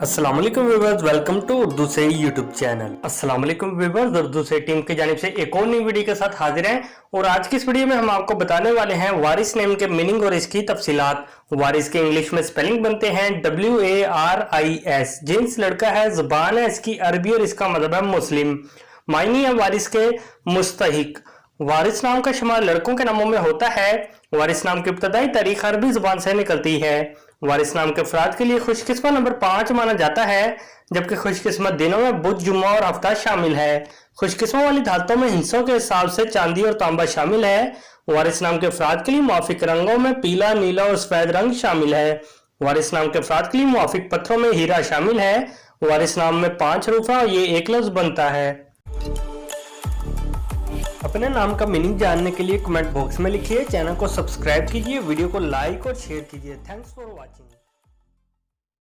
अस्सलाम वालेकुम viewers, welcome to Urdu से यूट्यूब चैनल। अस्सलाम वालेकुम व्यूअर्स, उर्दू से टीम की जानिब से एक और नई वीडियो के साथ हाजिर हैं और आज की इस वीडियो में हम आपको बताने वाले हैं वारिस नेम के मीनिंग और इसकी तफसीलात। वारिस के इंग्लिश में स्पेलिंग बनते हैं WARIS। जिन्स लड़का है, जुबान है इसकी अरबी और इसका मतलब है मुस्लिम। मायने है वारिस के मुस्तहिक। वारिस नाम का शुमार लड़कों के नामों में होता है। वारिस नाम की इब्तदाई तारीख अरबी जुबान से निकलती है। वारिस नाम के अफराद के लिए खुशकिस्मत नंबर 5 माना जाता है, जबकि खुशकिस्मत दिनों में बुध, जुम्मा और हफ्ता शामिल है। खुशकिस्मत वाली धातों में हिस्सों के हिसाब से चांदी और तांबा शामिल है। वारिस नाम के अफराद के लिए मुआफिक रंगों में पीला, नीला और सफेद रंग शामिल है। वारिस नाम के अफराद के लिए मुआफिक पत्थरों में हीरा शामिल है। वारिस नाम में 5 हरूफ है और ये एक लफ्ज बनता है। अपने नाम का मीनिंग जानने के लिए कमेंट बॉक्स में लिखिए, चैनल को सब्सक्राइब कीजिए, वीडियो को लाइक और शेयर कीजिए। Thanks for watching.